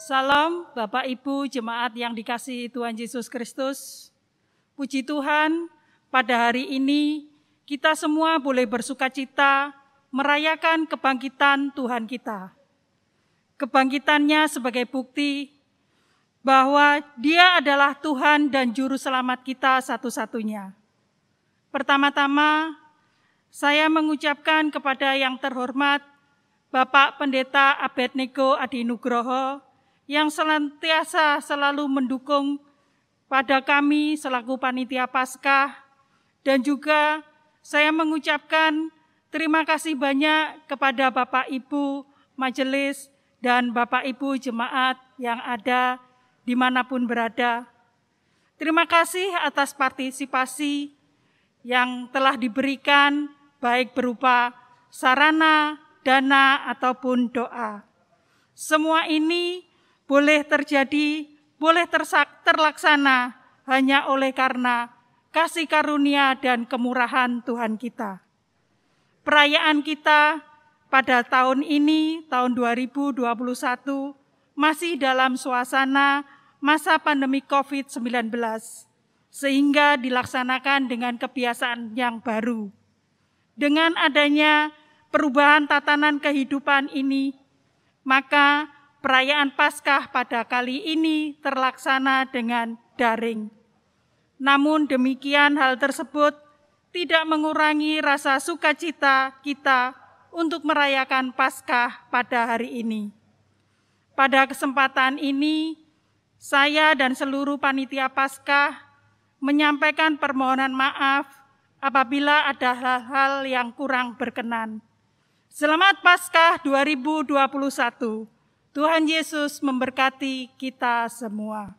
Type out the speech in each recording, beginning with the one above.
Salam Bapak Ibu jemaat yang dikasihi Tuhan Yesus Kristus. Puji Tuhan, pada hari ini kita semua boleh bersukacita merayakan kebangkitan Tuhan kita. Kebangkitannya sebagai bukti bahwa Dia adalah Tuhan dan Juru Selamat kita satu-satunya. Pertama-tama, saya mengucapkan kepada yang terhormat Bapak Pendeta Abednego Adi Nugroho yang senantiasa selalu mendukung pada kami selaku Panitia Paskah, dan juga saya mengucapkan terima kasih banyak kepada Bapak Ibu Majelis dan Bapak Ibu Jemaat yang ada dimanapun berada. Terima kasih atas partisipasi yang telah diberikan baik berupa sarana, dana, ataupun doa. Semua ini boleh terjadi, boleh terlaksana hanya oleh karena kasih karunia dan kemurahan Tuhan kita. Perayaan kita pada tahun ini, tahun 2021, masih dalam suasana masa pandemi COVID-19, sehingga dilaksanakan dengan kebiasaan yang baru. Dengan adanya perubahan tatanan kehidupan ini, maka perayaan Paskah pada kali ini terlaksana dengan daring. Namun demikian hal tersebut tidak mengurangi rasa sukacita kita untuk merayakan Paskah pada hari ini. Pada kesempatan ini, saya dan seluruh panitia Paskah menyampaikan permohonan maaf apabila ada hal-hal yang kurang berkenan. Selamat Paskah 2021. Tuhan Yesus memberkati kita semua.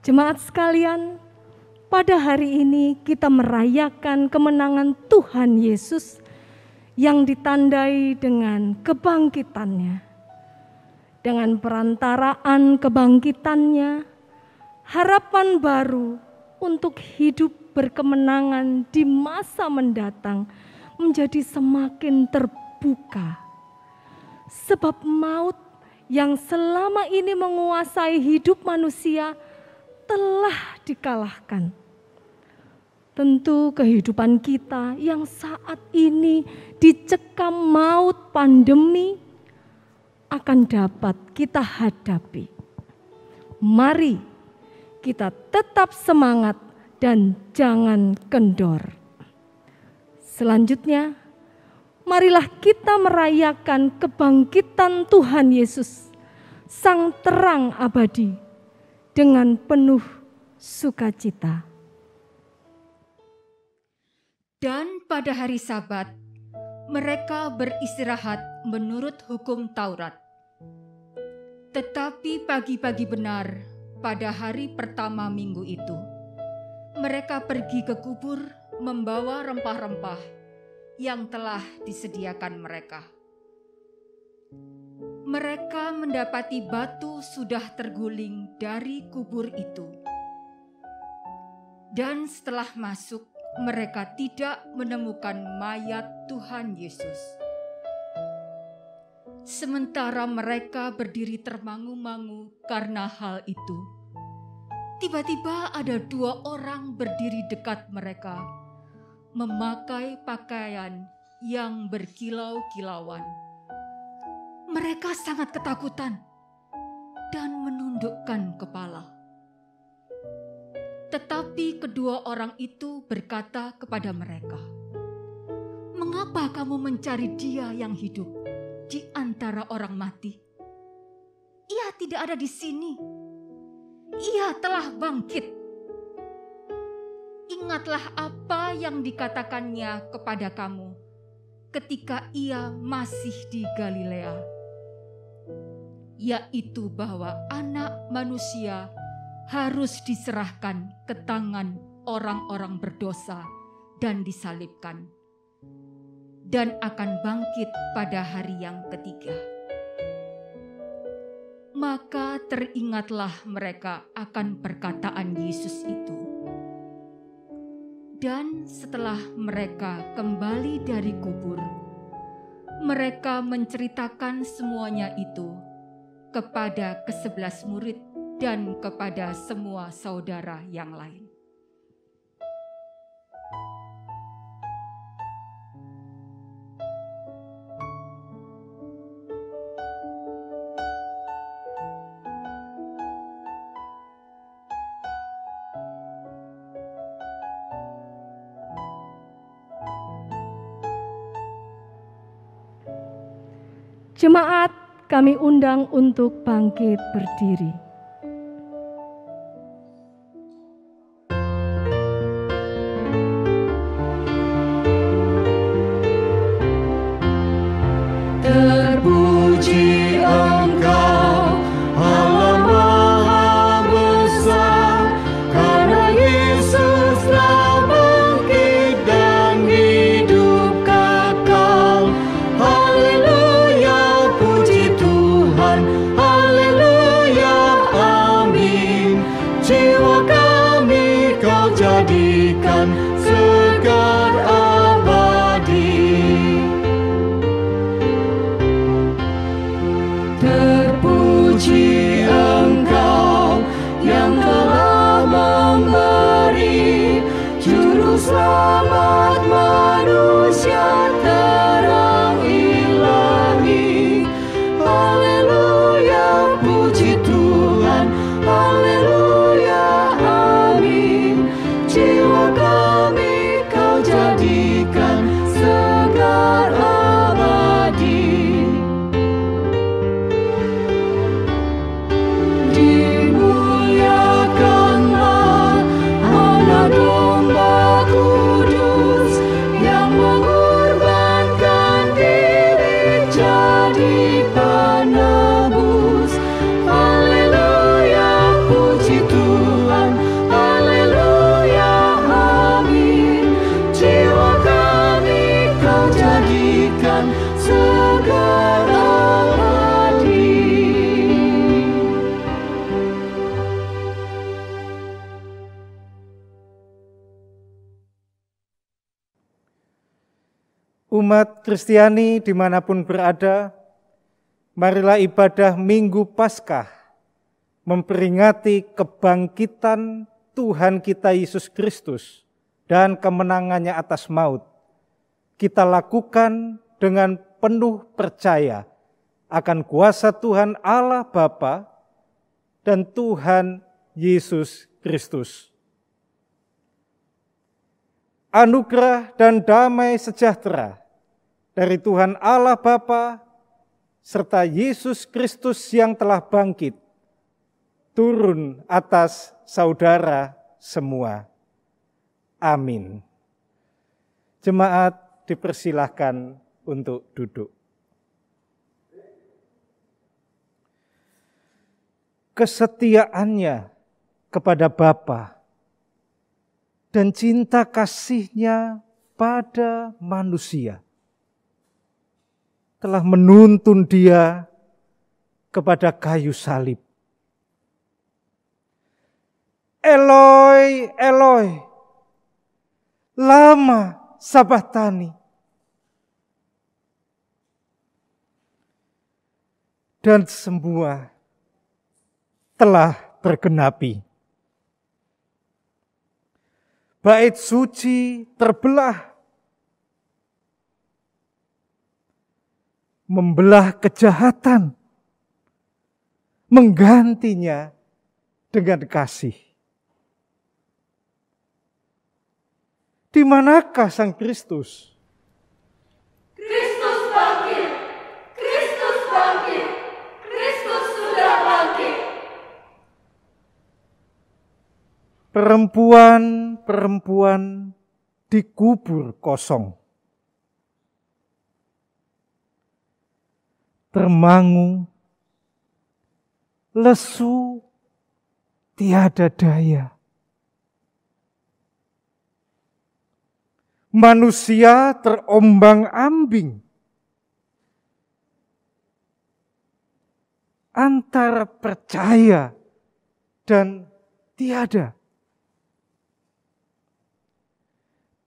Jemaat sekalian, pada hari ini kita merayakan kemenangan Tuhan Yesus yang ditandai dengan kebangkitannya. Dengan perantaraan kebangkitannya, harapan baru untuk hidup berkemenangan di masa mendatang menjadi semakin terbuka. Sebab maut yang selama ini menguasai hidup manusia telah dikalahkan. Tentu kehidupan kita yang saat ini dicekam maut pandemi akan dapat kita hadapi. Mari kita tetap semangat dan jangan kendor. Selanjutnya, marilah kita merayakan kebangkitan Tuhan Yesus, Sang Terang Abadi, dengan penuh sukacita. Dan pada hari Sabat, mereka beristirahat menurut hukum Taurat. Tetapi pagi-pagi benar, pada hari pertama minggu itu, mereka pergi ke kubur membawa rempah-rempah yang telah disediakan mereka. mereka mendapati batu sudah terguling dari kubur itu. Dan setelah masuk, mereka tidak menemukan mayat Tuhan Yesus. Sementara mereka berdiri termangu-mangu karena hal itu, tiba-tiba ada 2 orang berdiri dekat mereka, memakai pakaian yang berkilau-kilauan. Mereka sangat ketakutan dan menundukkan kepala. Tetapi kedua orang itu berkata kepada mereka, "Mengapa kamu mencari Dia yang hidup di antara orang mati? Ia tidak ada di sini. Ia telah bangkit. Ingatlah apa yang dikatakannya kepada kamu ketika Ia masih di Galilea, yaitu bahwa Anak Manusia harus diserahkan ke tangan orang-orang berdosa dan disalibkan, dan akan bangkit pada hari yang ketiga." Maka teringatlah mereka akan perkataan Yesus itu. Dan setelah mereka kembali dari kubur, mereka menceritakan semuanya itu kepada ke-11 murid dan kepada semua saudara yang lain. Jemaat, kami undang untuk bangkit berdiri. Terpuji Engkau, Allah Maha Besar, karena Yesus telah bangkit dan hidup kekal. Haleluya, puji Tuhan, haleluya, amin. Jiwa kami Kau jadikan segar abadi. Terpuji Engkau yang telah memberi Juru Selamat manusia terang ilahi. Haleluya, puji Tuhan, haleluya, amin. Jiwa kami Kau jadikan segar abadi. Dimuliakanlah Anak Domba Kudus yang mengorbankan diri jadi penebus. Haleluya, puji Tuhan, haleluya, amin. Jiwa kami Kau jadikan segar abadi. Umat Kristiani dimanapun berada, marilah ibadah Minggu Paskah memperingati kebangkitan Tuhan kita Yesus Kristus dan kemenangannya atas maut. Kita lakukan dengan penuh percaya akan kuasa Tuhan Allah Bapa dan Tuhan Yesus Kristus. Anugerah dan damai sejahtera dari Tuhan Allah Bapa serta Yesus Kristus yang telah bangkit turun atas saudara semua. Amin. Jemaat dipersilahkan untuk duduk. Kesetiaannya kepada Bapa dan cinta kasih-Nya pada manusia telah menuntun Dia kepada kayu salib. Eloi, Eloi, lama sabachthani. Dan semua telah tergenapi. Bait suci terbelah, membelah kejahatan, menggantinya dengan kasih. Di manakah Sang Kristus? Kristus bangkit! Kristus bangkit! Kristus sudah bangkit! Perempuan-perempuan dikubur kosong. Termangu, lesu, tiada daya. Manusia terombang-ambing antara percaya dan tiada.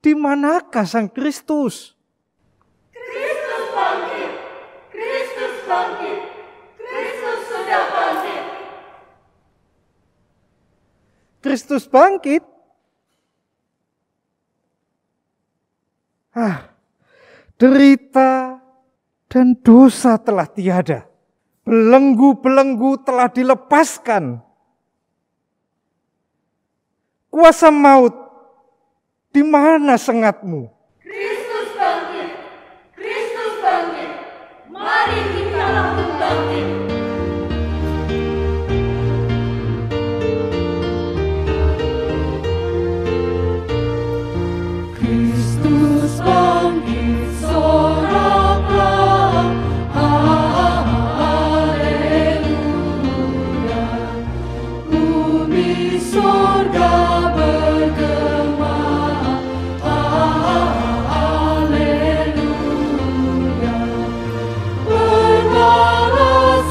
Di manakah Sang Kristus? Kristus bangkit! Kristus bangkit! Kristus sudah bangkit! Kristus bangkit? Derita dan dosa telah tiada. Belenggu-belenggu telah dilepaskan. Kuasa maut, di mana sengatmu? Kristus bangkit! Kristus bangkit! Mari kita langsung bangkit! Kristus bangkit, soraklah, haleluya. Bumi surga bergema, haleluya. Berbalas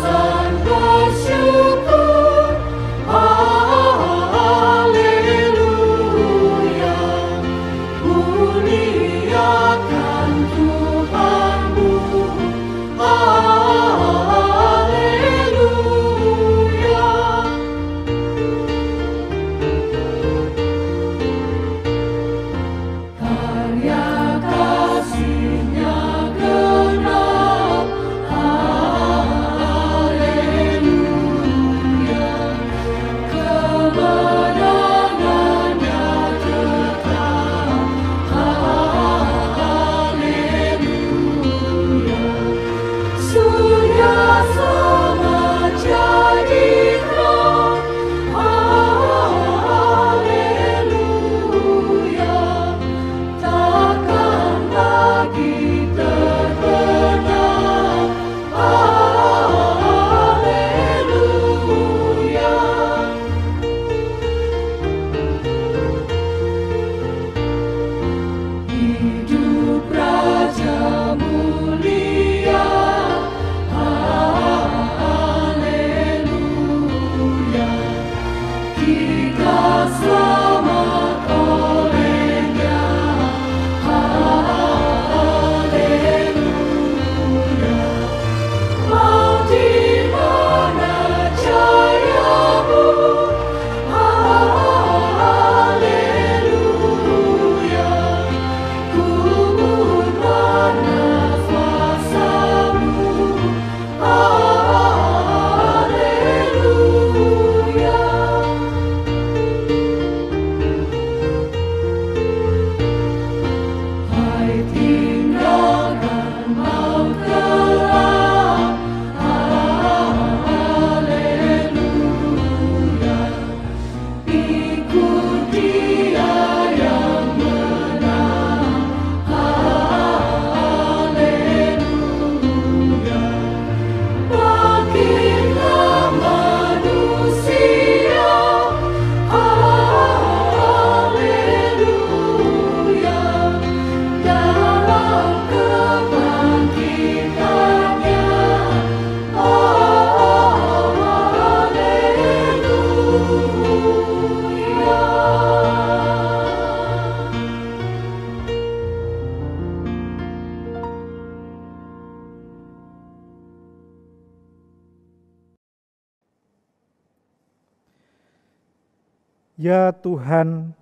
Ya Tuhan,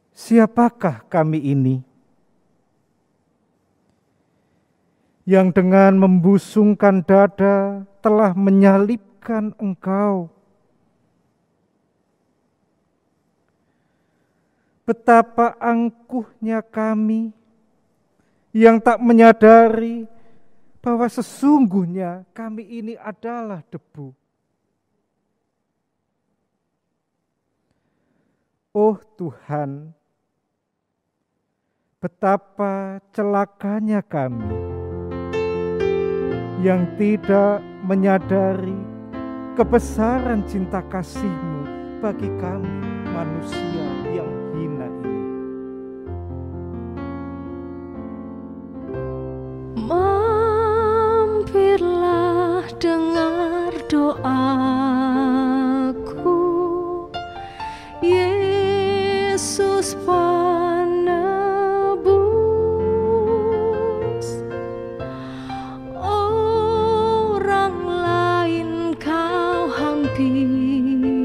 siapakah kami ini yang dengan membusungkan dada telah menyalibkan Engkau? Betapa angkuhnya kami yang tak menyadari bahwa sesungguhnya kami ini adalah debu. Oh Tuhan, betapa celakanya kami yang tidak menyadari kebesaran cinta kasih-Mu bagi kami manusia yang hina ini. Mampirlah dengar doaku, Yesus penebus. Orang lain kau hampiri,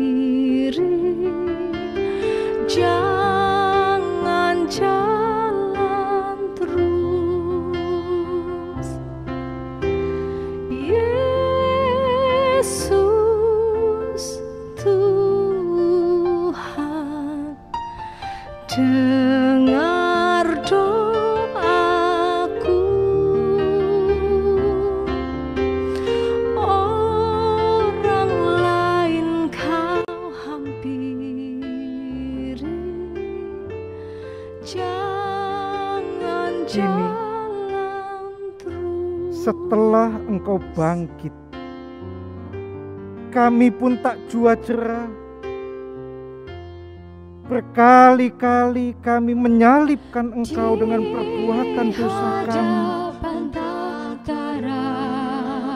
jangan jalan terus. Yesus Tuhan, dengar doaku. Orang lain kau hampiri, jangan jalan terus. Setelah Engkau bangkit, kami pun tak jua cerah. Berkali-kali kami menyalibkan Engkau dengan perbuatan dosa kami.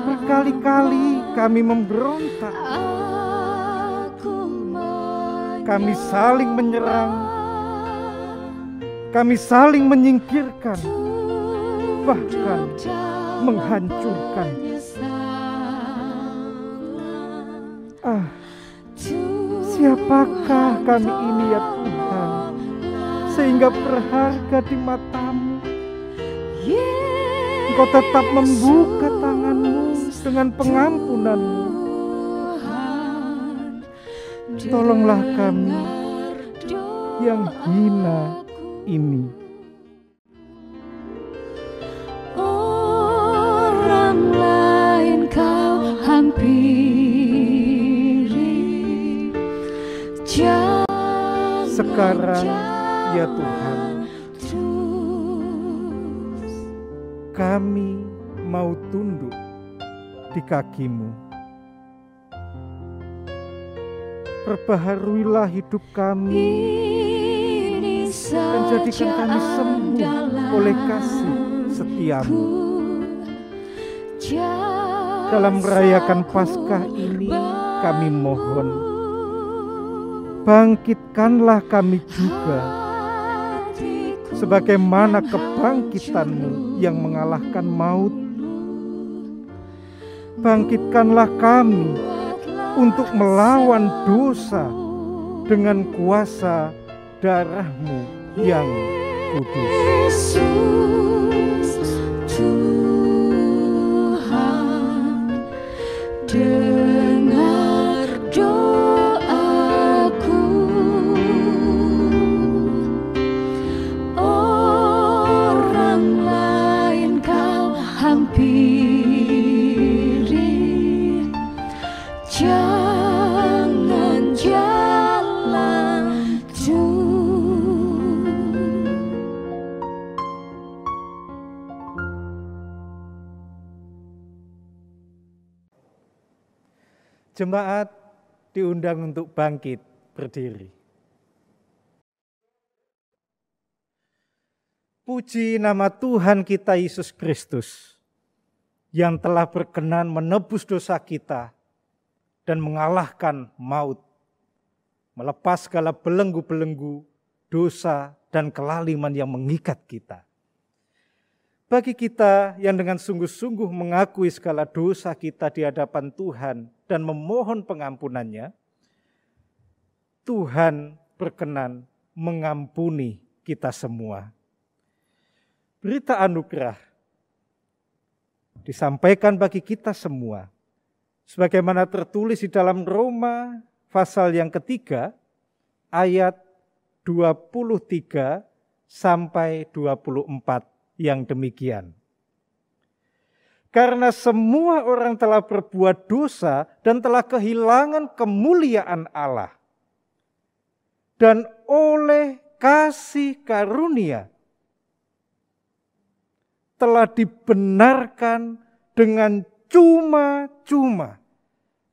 Berkali-kali kami memberontak. Kami saling menyerang. Kami saling menyingkirkan. Bahkan menghancurkan. Siapakah kami ini ya Tuhan, sehingga berharga di mata-Mu? Engkau tetap membuka tangan-Mu dengan pengampunan-Mu. Tolonglah kami yang hina ini. Orang lain kau hampiri, sekarang ya Tuhan, kami mau tunduk di kaki-Mu. Perbaharuilah hidup kami dan jadikan kami sembuh oleh kasih setia-Mu. Dalam merayakan Paskah ini kami mohon, bangkitkanlah kami juga, sebagaimana kebangkitan-Mu yang mengalahkan maut. Bangkitkanlah kami untuk melawan dosa dengan kuasa darah-Mu yang kudus. Tuhan, dengar doaku. Orang lain kau hampiri, jangan jalan terus. Jemaat diundang untuk bangkit berdiri. Puji nama Tuhan kita Yesus Kristus yang telah berkenan menebus dosa kita dan mengalahkan maut, melepas segala belenggu-belenggu dosa dan kelaliman yang mengikat kita. Bagi kita yang dengan sungguh-sungguh mengakui segala dosa kita di hadapan Tuhan dan memohon pengampunannya, Tuhan berkenan mengampuni kita semua. Berita anugerah disampaikan bagi kita semua, sebagaimana tertulis di dalam Roma pasal yang ketiga, ayat 23 sampai 24 yang demikian. Karena semua orang telah berbuat dosa dan telah kehilangan kemuliaan Allah. Dan oleh kasih karunia telah dibenarkan dengan cuma-cuma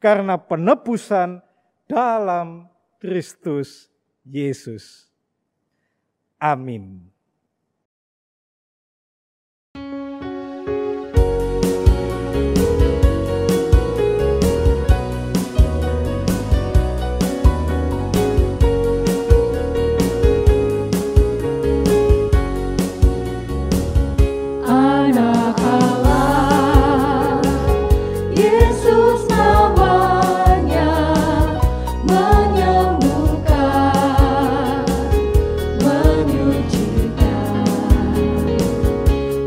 karena penebusan dalam Kristus Yesus. Amin. Anak Allah, Yesus namanya, menyembuhkan, menyucikan,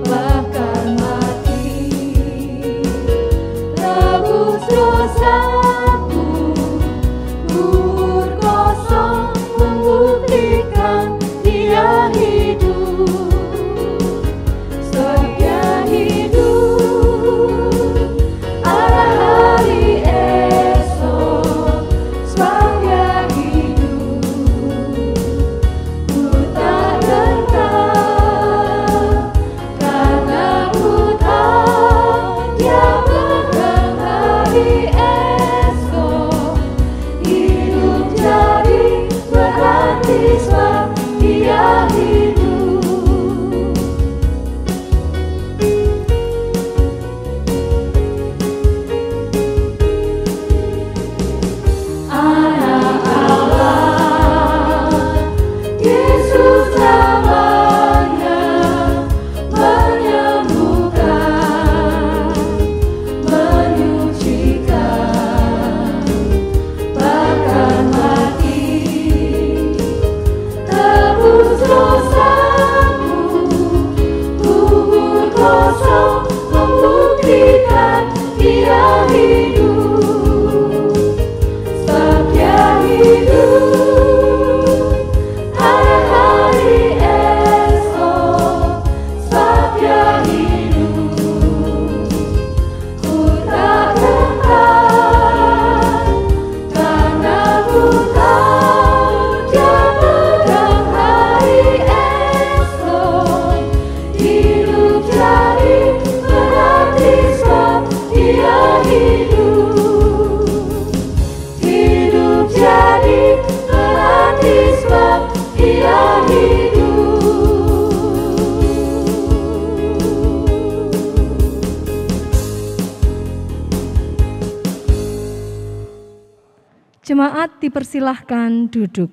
bahkan mati, tebus dosaku, kubur kosong membuktikan Dia hidup. Setia hidup, ada hari esok, setia hidup. Ku tak gentar, karena ku tahu Dia pegang hari esok. Hidup jadi berarti sebab Dia hidup. Anak Allah, Yesus namanya, menyembuhkan, menyucikan, bahkan mati, tebus dosaku, kubur kosong membuktikan Dia hidup. Setia hidup, ada hari esok, setia hidup. Ku tak gentar, karena ku tahu Dia pegang hari esok. Hidup jadi berarti sebab Dia hidup. Hidup jadi berarti sebab Dia hidup. Jemaat dipersilahkan duduk.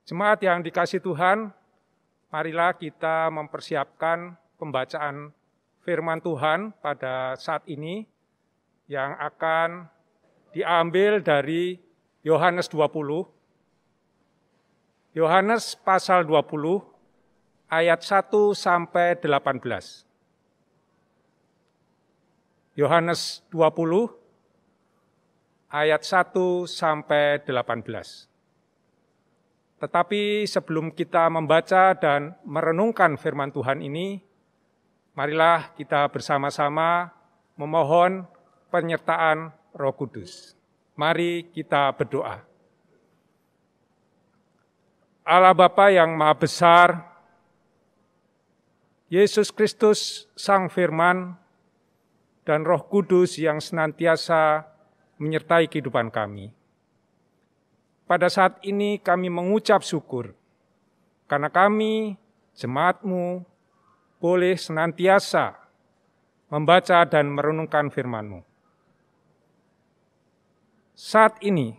Jemaat yang dikasihi Tuhan, marilah kita mempersiapkan pembacaan firman Tuhan pada saat ini yang akan diambil dari Yohanes 20. Yohanes pasal 20 ayat 1 sampai 18. Yohanes 20 ayat 1 sampai 18. Tetapi sebelum kita membaca dan merenungkan firman Tuhan ini, marilah kita bersama-sama memohon penyertaan Roh Kudus. Mari kita berdoa. Allah Bapa yang Maha Besar, Yesus Kristus Sang Firman, dan Roh Kudus yang senantiasa menyertai kehidupan kami. Pada saat ini kami mengucap syukur, karena kami, jemaat-Mu, boleh senantiasa membaca dan merenungkan firman-Mu. Saat ini,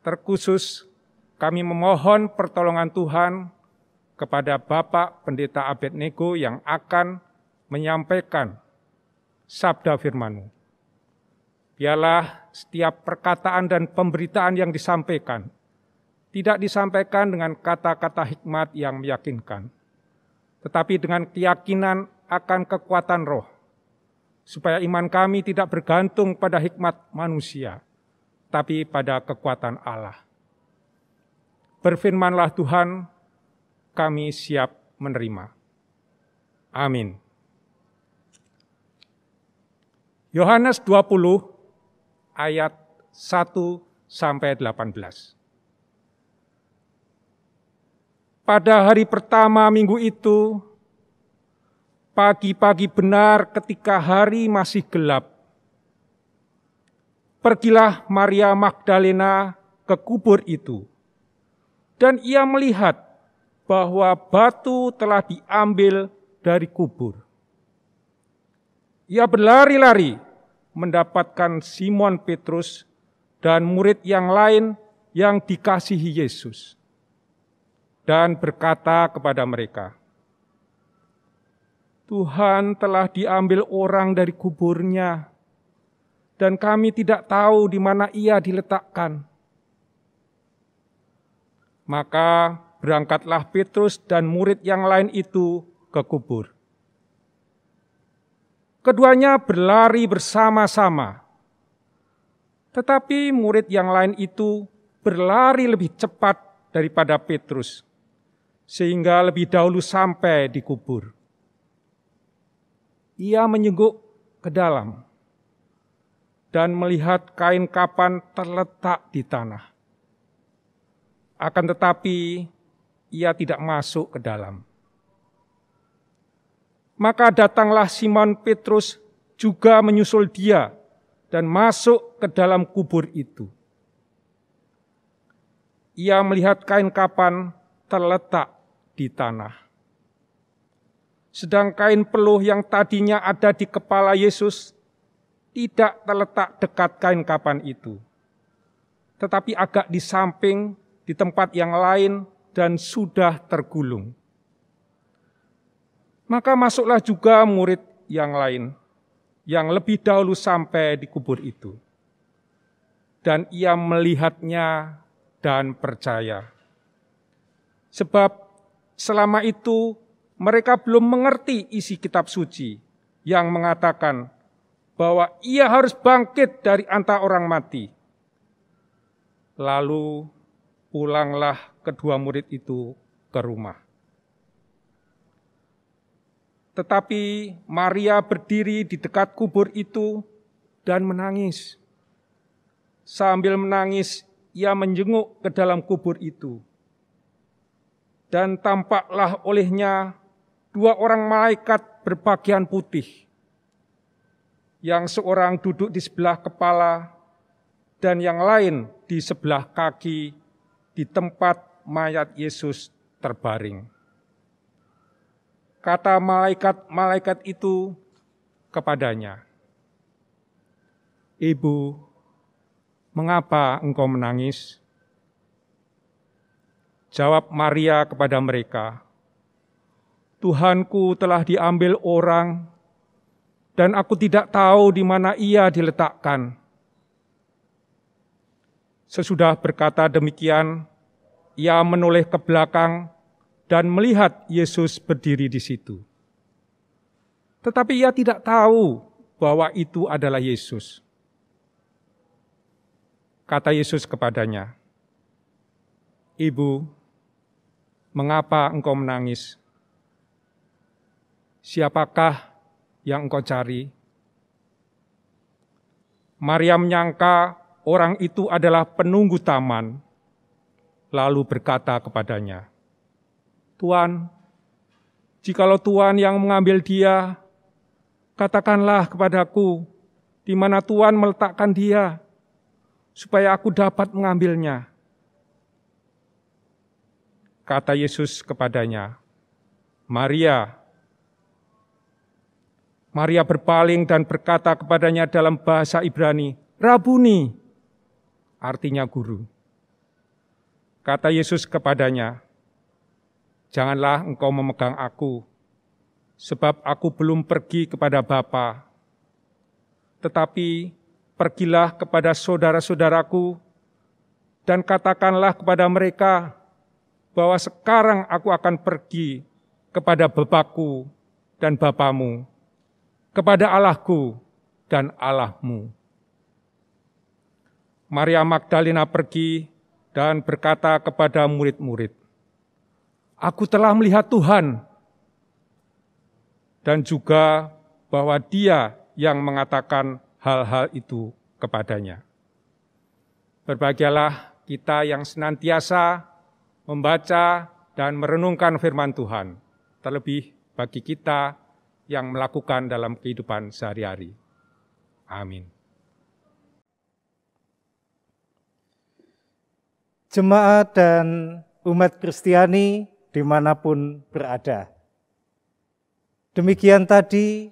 terkhusus kami memohon pertolongan Tuhan kepada Bapak Pendeta Abednego yang akan menyampaikan sabda firman-Mu. Biarlah setiap perkataan dan pemberitaan yang disampaikan tidak disampaikan dengan kata-kata hikmat yang meyakinkan, tetapi dengan keyakinan akan kekuatan roh, supaya iman kami tidak bergantung pada hikmat manusia, tapi pada kekuatan Allah. Berfirmanlah Tuhan, kami siap menerima. Amin. Yohanes 20 ayat 1 sampai 18. Pada hari pertama minggu itu, pagi-pagi benar ketika hari masih gelap, pergilah Maria Magdalena ke kubur itu, dan ia melihat bahwa batu telah diambil dari kubur. Ia berlari-lari mendapatkan Simon Petrus dan murid yang lain yang dikasihi Yesus, dan berkata kepada mereka, "Tuhan telah diambil orang dari kuburnya, dan kami tidak tahu di mana ia diletakkan." Maka berangkatlah Petrus dan murid yang lain itu ke kubur. Keduanya berlari bersama-sama, tetapi murid yang lain itu berlari lebih cepat daripada Petrus, sehingga lebih dahulu sampai di kubur. Ia menyenguk ke dalam dan melihat kain kapan terletak di tanah. Akan tetapi ia tidak masuk ke dalam. Maka datanglah Simon Petrus juga menyusul dia dan masuk ke dalam kubur itu. Ia melihat kain kapan terletak di tanah. Sedang kain peluh yang tadinya ada di kepala Yesus tidak terletak dekat kain kapan itu, tetapi agak di samping di tempat yang lain dan sudah tergulung. Maka masuklah juga murid yang lain, yang lebih dahulu sampai di kubur itu. Dan ia melihatnya dan percaya. Sebab selama itu mereka belum mengerti isi kitab suci yang mengatakan bahwa ia harus bangkit dari antara orang mati. Lalu pulanglah kedua murid itu ke rumah. Tetapi Maria berdiri di dekat kubur itu dan menangis. Sambil menangis, ia menjenguk ke dalam kubur itu. Dan tampaklah olehnya dua orang malaikat berpakaian putih, yang seorang duduk di sebelah kepala dan yang lain di sebelah kaki di tempat mayat Yesus terbaring. Kata malaikat-malaikat itu kepadanya, "Ibu, mengapa engkau menangis?" Jawab Maria kepada mereka, "Tuhanku telah diambil orang, dan aku tidak tahu di mana ia diletakkan." Sesudah berkata demikian, ia menoleh ke belakang dan melihat Yesus berdiri di situ. Tetapi ia tidak tahu bahwa itu adalah Yesus. Kata Yesus kepadanya, "Ibu, mengapa engkau menangis? Siapakah yang engkau cari?" Maria menyangka orang itu adalah penunggu taman, lalu berkata kepadanya, "Tuan, jikalau Tuan yang mengambil dia, katakanlah kepadaku di mana Tuan meletakkan dia, supaya aku dapat mengambilnya." Kata Yesus kepadanya, "Maria." Maria berpaling dan berkata kepadanya dalam bahasa Ibrani, "Rabuni," artinya guru. Kata Yesus kepadanya, "Janganlah engkau memegang aku, sebab aku belum pergi kepada Bapa. Tetapi pergilah kepada saudara-saudaraku dan katakanlah kepada mereka bahwa sekarang aku akan pergi kepada Bapakku dan Bapamu, kepada Allahku dan Allahmu." Maria Magdalena pergi dan berkata kepada murid-murid, "Aku telah melihat Tuhan," dan juga bahwa Dia yang mengatakan hal-hal itu kepadanya. Berbahagialah kita yang senantiasa membaca dan merenungkan firman Tuhan, terlebih bagi kita yang melakukan dalam kehidupan sehari-hari. Amin. Jemaat dan umat Kristiani dimanapun berada. Demikian tadi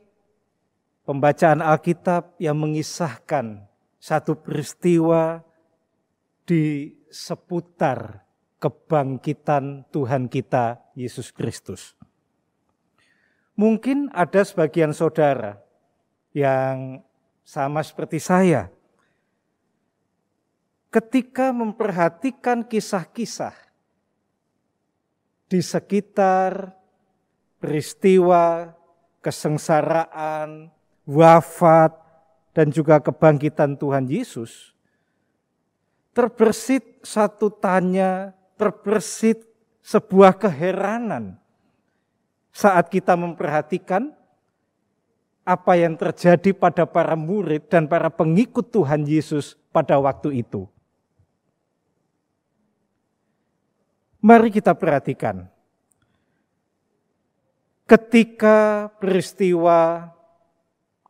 pembacaan Alkitab yang mengisahkan satu peristiwa di seputar kebangkitan Tuhan kita Yesus Kristus. Mungkin ada sebagian saudara yang sama seperti saya, ketika memperhatikan kisah-kisah di sekitar peristiwa kesengsaraan, wafat, dan juga kebangkitan Tuhan Yesus, terbersit satu tanya, terbersit sebuah keheranan saat kita memperhatikan apa yang terjadi pada para murid dan para pengikut Tuhan Yesus pada waktu itu. Mari kita perhatikan. Ketika peristiwa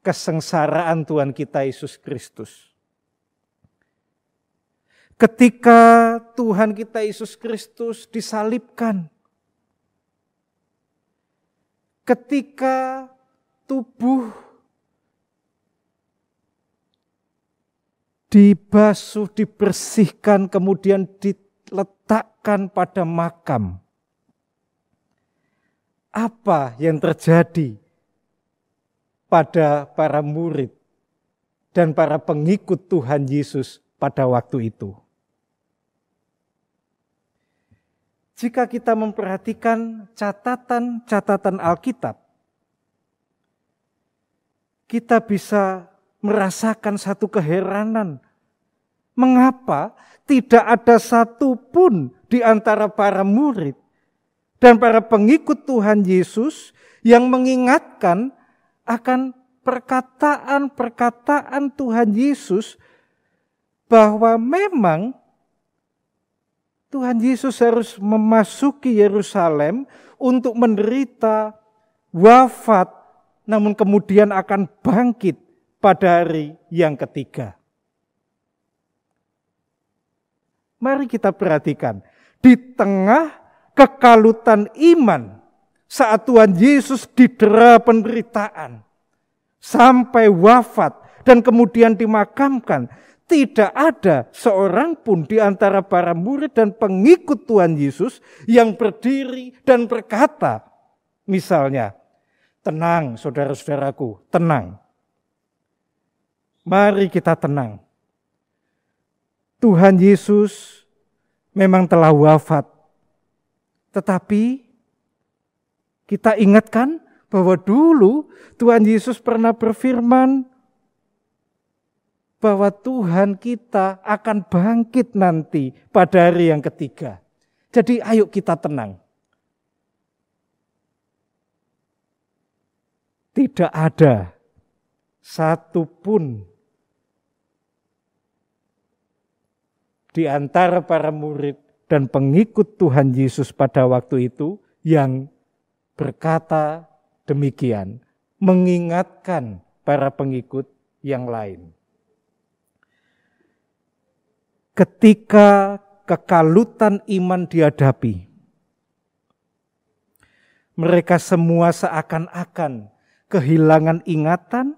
kesengsaraan Tuhan kita Yesus Kristus, ketika Tuhan kita Yesus Kristus disalibkan, ketika tubuh dibasuh, dibersihkan, kemudian diletakkan pada makam, apa yang terjadi pada para murid dan para pengikut Tuhan Yesus pada waktu itu? Jika kita memperhatikan catatan-catatan Alkitab, kita bisa merasakan satu keheranan. Mengapa tidak ada satupun di antara para murid dan para pengikut Tuhan Yesus yang mengingatkan akan perkataan-perkataan Tuhan Yesus bahwa memang Tuhan Yesus harus memasuki Yerusalem untuk menderita, wafat, namun kemudian akan bangkit pada hari yang ketiga. Mari kita perhatikan, di tengah kekalutan iman saat Tuhan Yesus didera penderitaan sampai wafat dan kemudian dimakamkan, tidak ada seorang pun di antara para murid dan pengikut Tuhan Yesus yang berdiri dan berkata, misalnya, tenang saudara-saudaraku, tenang. Mari kita tenang. Tuhan Yesus memang telah wafat. Tetapi kita ingatkan bahwa dulu Tuhan Yesus pernah berfirman bahwa Tuhan kita akan bangkit nanti pada hari yang ketiga. Jadi ayo kita tenang. Tidak ada satupun di antara para murid dan pengikut Tuhan Yesus pada waktu itu yang berkata demikian, mengingatkan para pengikut yang lain. Ketika kekalutan iman dihadapi, mereka semua seakan-akan kehilangan ingatan,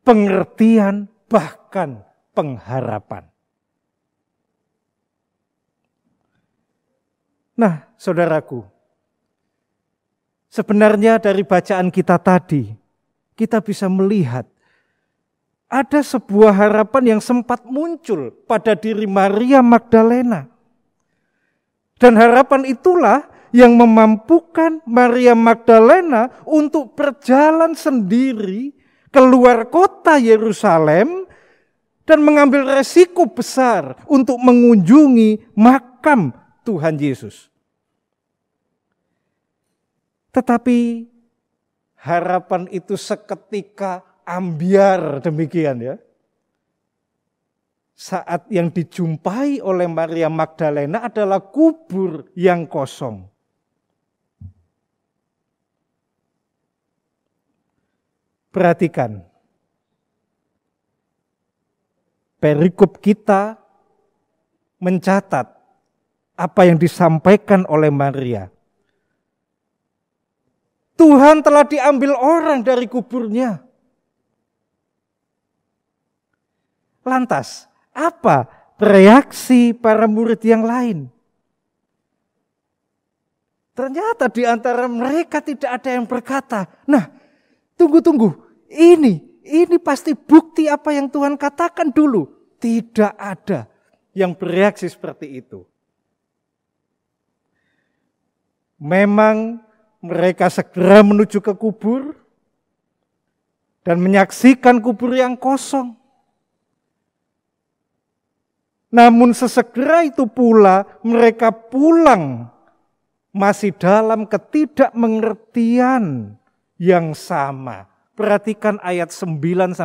pengertian, bahkan pengharapan. Nah, saudaraku, sebenarnya dari bacaan kita tadi, kita bisa melihat ada sebuah harapan yang sempat muncul pada diri Maria Magdalena. Dan harapan itulah yang memampukan Maria Magdalena untuk berjalan sendiri keluar kota Yerusalem dan mengambil resiko besar untuk mengunjungi makam Tuhan Yesus. Tetapi harapan itu seketika ambiar demikian ya. Saat yang dijumpai oleh Maria Magdalena adalah kubur yang kosong. Perhatikan. Perikop kita mencatat apa yang disampaikan oleh Maria. Tuhan telah diambil orang dari kuburnya. Lantas, apa reaksi para murid yang lain? Ternyata di antara mereka tidak ada yang berkata, nah, tunggu, ini pasti bukti apa yang Tuhan katakan dulu. Tidak ada yang bereaksi seperti itu. Memang mereka segera menuju ke kubur dan menyaksikan kubur yang kosong. Namun sesegera itu pula mereka pulang masih dalam ketidakmengertian yang sama. Perhatikan ayat 9-10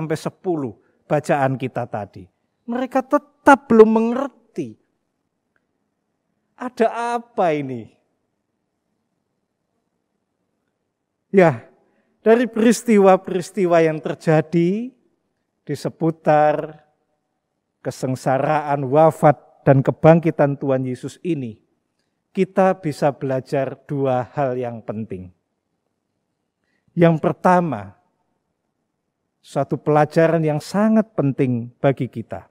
bacaan kita tadi. Mereka tetap belum mengerti. Ada apa ini? Ya, dari peristiwa-peristiwa yang terjadi di seputar kesengsaraan, wafat, dan kebangkitan Tuhan Yesus ini, kita bisa belajar dua hal yang penting. Yang pertama, suatu pelajaran yang sangat penting bagi kita.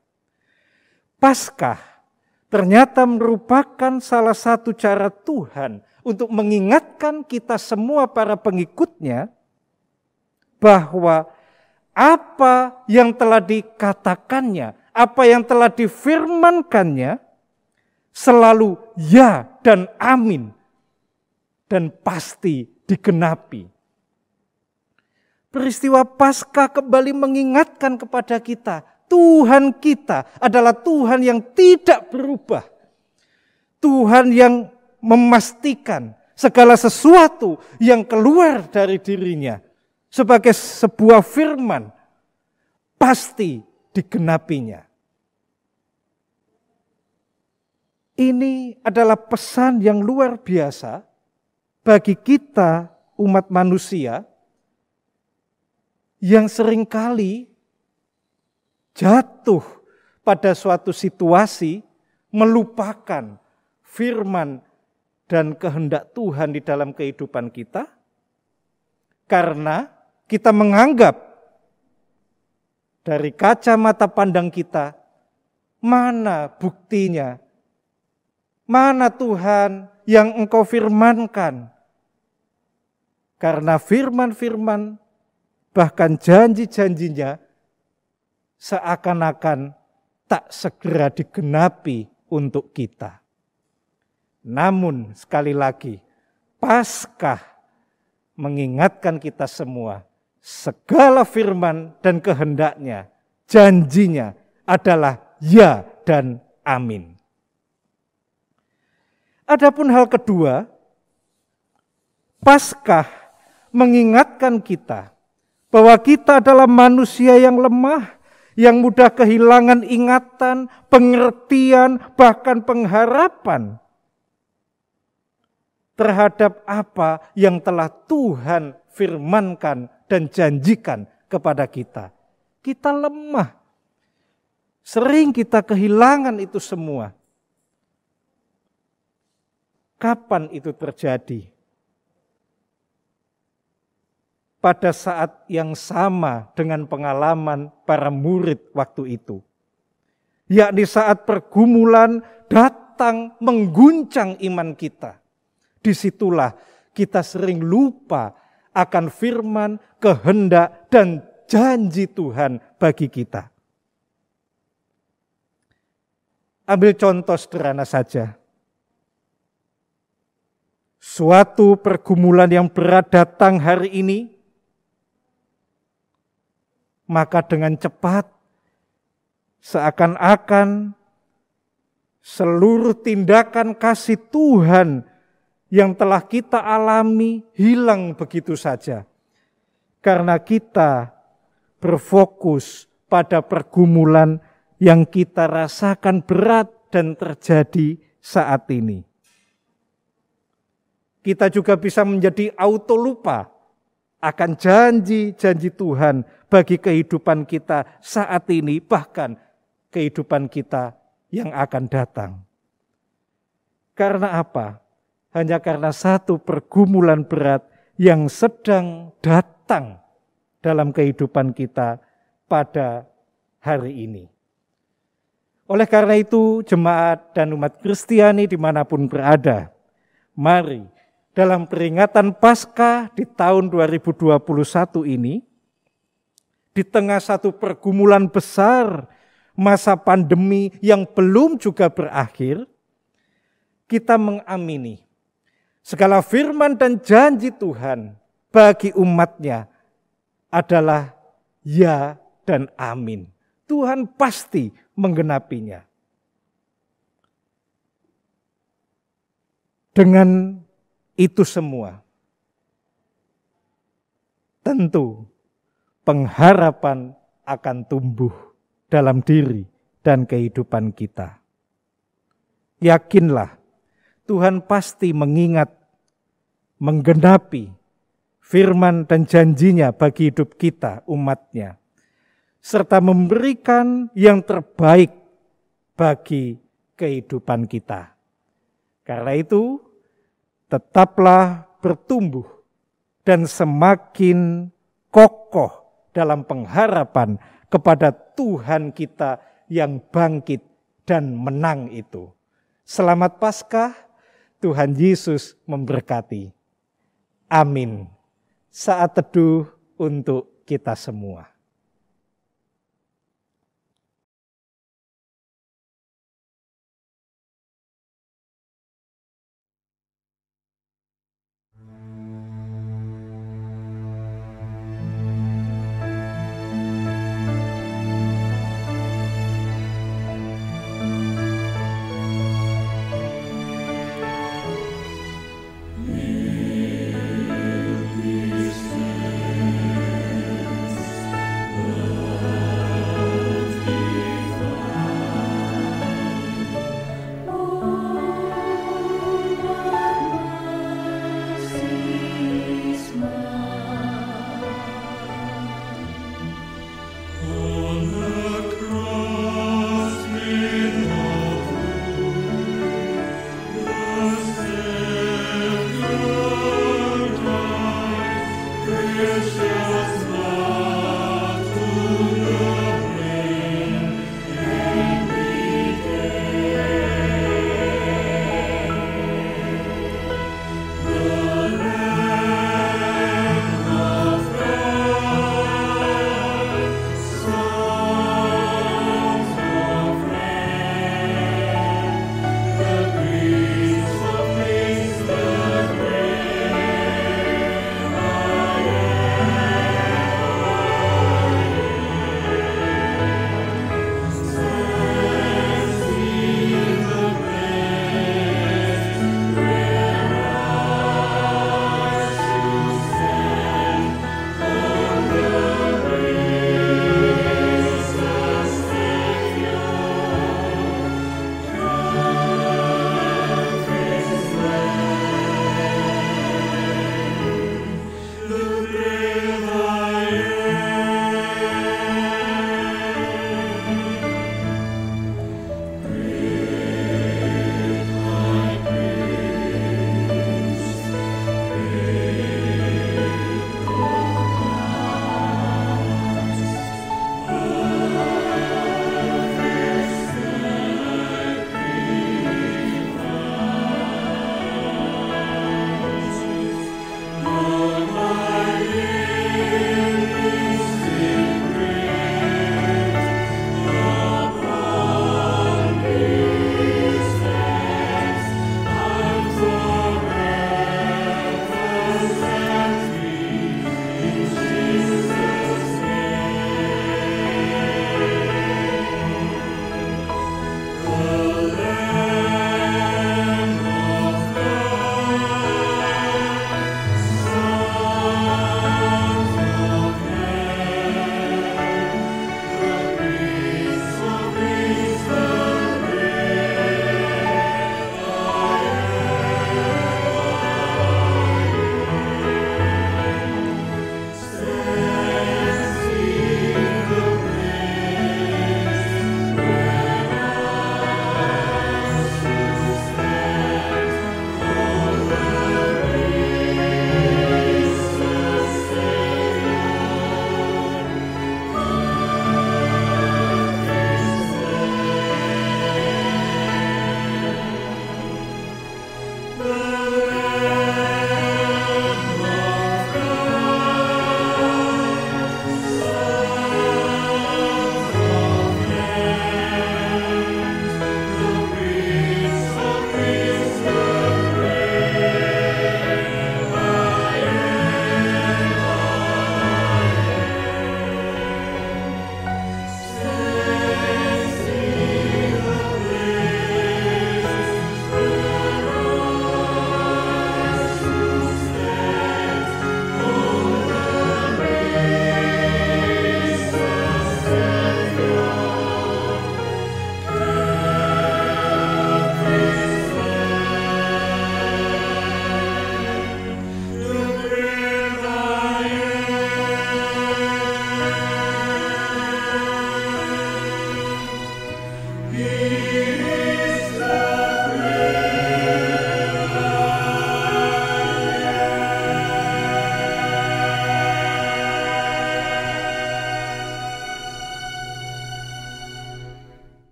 Paskah ternyata merupakan salah satu cara Tuhan untuk mengingatkan kita semua para pengikutnya bahwa apa yang telah dikatakannya, apa yang telah difirmankannya selalu ya dan amin dan pasti digenapi. Peristiwa Paskah kembali mengingatkan kepada kita, Tuhan kita adalah Tuhan yang tidak berubah. Tuhan yang memastikan segala sesuatu yang keluar dari dirinya sebagai sebuah firman pasti digenapinya. Ini adalah pesan yang luar biasa bagi kita umat manusia yang seringkali jatuh pada suatu situasi melupakan firman dan kehendak Tuhan di dalam kehidupan kita, karena kita menganggap dari kacamata pandang kita Mana buktinya? Mana Tuhan yang Engkau firmankan? Karena firman-firman bahkan janji-janjinya seakan-akan tak segera digenapi untuk kita. Namun sekali lagi, Paskah mengingatkan kita semua, segala firman dan kehendaknya, janjinya adalah ya dan amin. Adapun hal kedua, Paskah mengingatkan kita bahwa kita adalah manusia yang lemah, yang mudah kehilangan ingatan, pengertian, bahkan pengharapan terhadap apa yang telah Tuhan firmankan dan janjikan kepada kita. Kita lemah. Sering kita kehilangan itu semua. Kapan itu terjadi? Pada saat yang sama dengan pengalaman para murid waktu itu. Yakni saat pergumulan datang mengguncang iman kita. Disitulah kita sering lupa akan firman, kehendak, dan janji Tuhan bagi kita. Ambil contoh sederhana saja. Suatu pergumulan yang berat datang hari ini, maka dengan cepat seakan-akan seluruh tindakan kasih Tuhan yang telah kita alami hilang begitu saja. Karena kita berfokus pada pergumulan yang kita rasakan berat dan terjadi saat ini. Kita juga bisa menjadi auto lupa akan janji-janji Tuhan bagi kehidupan kita saat ini, bahkan kehidupan kita yang akan datang. Karena apa? Hanya karena satu pergumulan berat yang sedang datang dalam kehidupan kita pada hari ini. Oleh karena itu, jemaat dan umat Kristiani dimanapun berada, mari dalam peringatan Paskah di tahun 2021 ini, di tengah satu pergumulan besar, masa pandemi yang belum juga berakhir, kita mengamini segala firman dan janji Tuhan bagi umatnya adalah ya dan amin. Tuhan pasti menggenapinya. Dengan itu semua, tentu pengharapan akan tumbuh dalam diri dan kehidupan kita. Yakinlah, Tuhan pasti mengingat, menggenapi firman dan janjinya bagi hidup kita, umatnya, serta memberikan yang terbaik bagi kehidupan kita. Karena itu, tetaplah bertumbuh dan semakin kokoh dalam pengharapan kepada Tuhan kita yang bangkit dan menang itu. Selamat Paskah, Tuhan Yesus memberkati. Amin. Saat teduh untuk kita semua.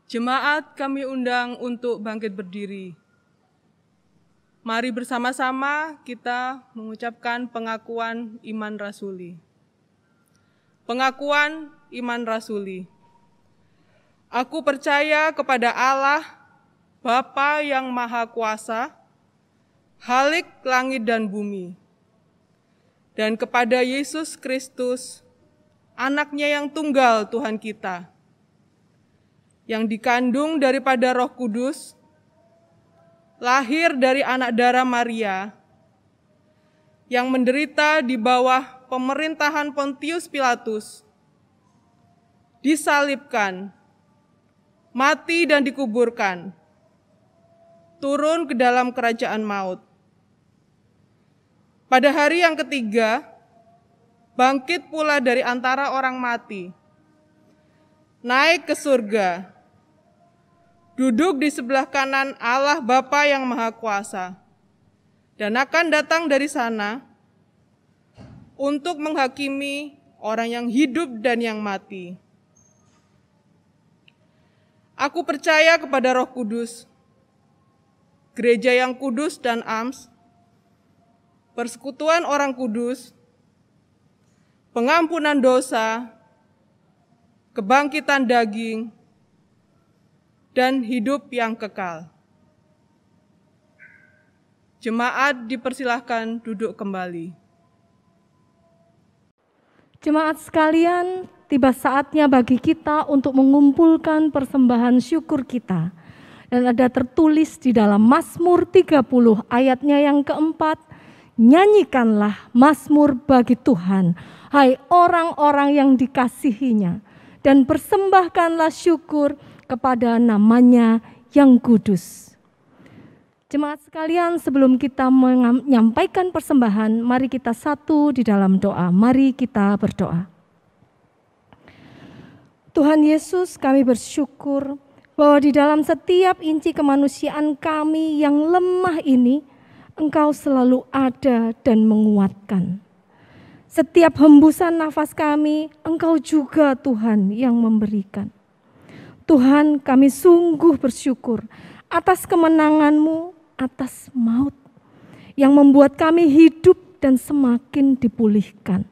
Jemaat kami undang untuk bangkit berdiri. Mari bersama-sama kita mengucapkan pengakuan iman rasuli. Pengakuan iman rasuli. Aku percaya kepada Allah, Bapa yang Maha Kuasa, Khalik langit dan bumi, dan kepada Yesus Kristus, Anaknya yang tunggal Tuhan kita, yang dikandung daripada Roh Kudus, lahir dari anak darah Maria, yang menderita di bawah pemerintahan Pontius Pilatus, disalibkan, mati dan dikuburkan, turun ke dalam kerajaan maut. Pada hari yang ketiga, bangkit pula dari antara orang mati, naik ke surga, duduk di sebelah kanan Allah Bapa yang Maha Kuasa, dan akan datang dari sana untuk menghakimi orang yang hidup dan yang mati. Aku percaya kepada Roh Kudus, gereja yang kudus dan ams, persekutuan orang kudus, pengampunan dosa, kebangkitan daging, dan hidup yang kekal. Jemaat dipersilahkan duduk kembali. Jemaat sekalian, tiba saatnya bagi kita untuk mengumpulkan persembahan syukur kita. Dan ada tertulis di dalam Mazmur 30 ayatnya yang keempat, nyanyikanlah mazmur bagi Tuhan, hai orang-orang yang dikasihinya, dan persembahkanlah syukur kepada namanya yang kudus. Jemaat sekalian, sebelum kita menyampaikan persembahan, mari kita satu di dalam doa. Mari kita berdoa. Tuhan Yesus, kami bersyukur bahwa di dalam setiap inci kemanusiaan kami yang lemah ini, Engkau selalu ada dan menguatkan. Setiap hembusan nafas kami, Engkau juga Tuhan yang memberikan. Tuhan, kami sungguh bersyukur atas kemenangan-Mu atas maut yang membuat kami hidup dan semakin dipulihkan.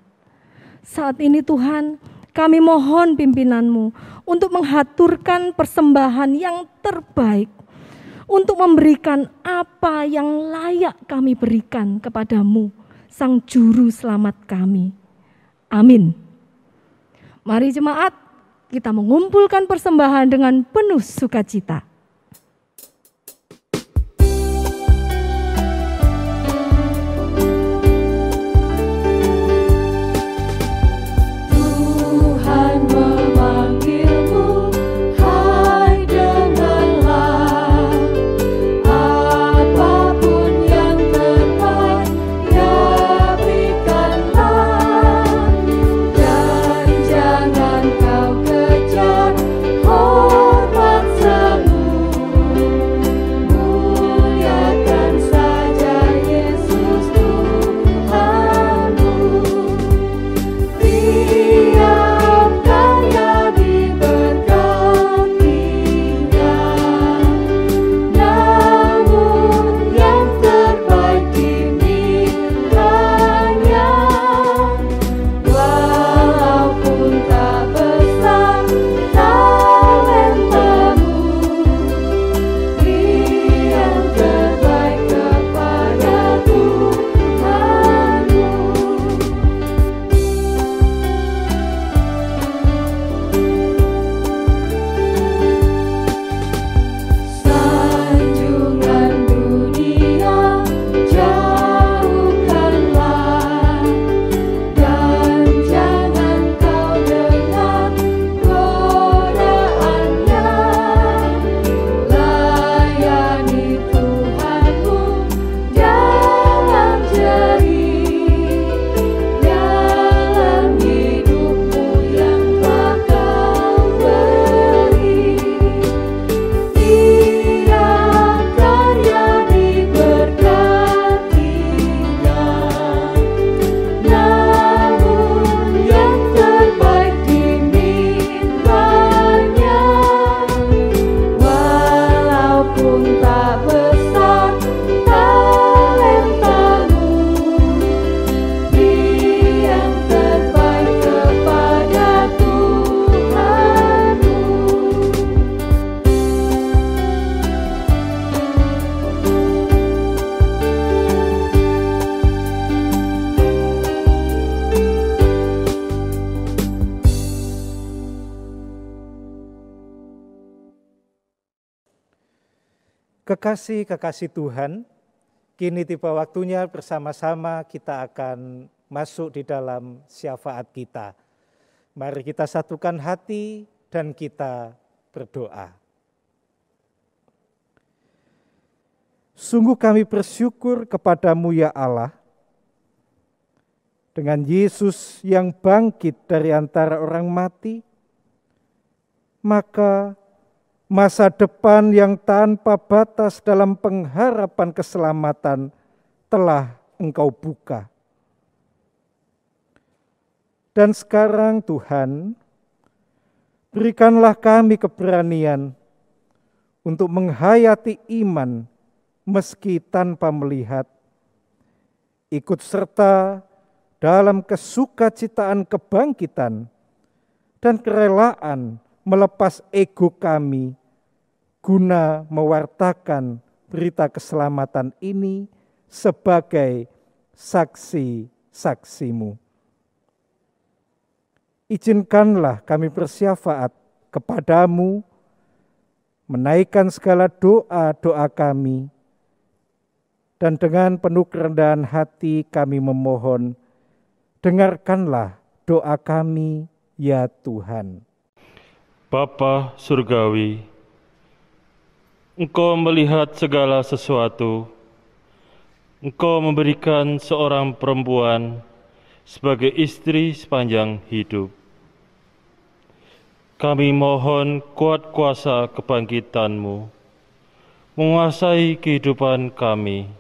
Saat ini Tuhan, kami mohon pimpinan-Mu untuk menghaturkan persembahan yang terbaik, untuk memberikan apa yang layak kami berikan kepada-Mu, Sang Juru Selamat kami. Amin. Mari jemaat, kita mengumpulkan persembahan dengan penuh sukacita. Hormat semua. Kekasih-kekasih Tuhan, kini tiba waktunya bersama-sama kita akan masuk di dalam syafaat kita. Mari kita satukan hati dan kita berdoa. Sungguh kami bersyukur kepadamu ya Allah, dengan Yesus yang bangkit dari antara orang mati, maka masa depan yang tanpa batas dalam pengharapan keselamatan telah Engkau buka. Dan sekarang Tuhan, berikanlah kami keberanian untuk menghayati iman meski tanpa melihat, ikut serta dalam kesukacitaan kebangkitan dan kerelaan melepas ego kami guna mewartakan berita keselamatan ini sebagai saksi-saksimu. Izinkanlah kami bersyafaat kepadamu, menaikkan segala doa-doa kami, dan dengan penuh kerendahan hati kami memohon, dengarkanlah doa kami ya Tuhan. Bapa Surgawi, Engkau melihat segala sesuatu. Engkau memberikan seorang perempuan sebagai istri sepanjang hidup. Kami mohon kuat kuasa kebangkitan-Mu menguasai kehidupan kami,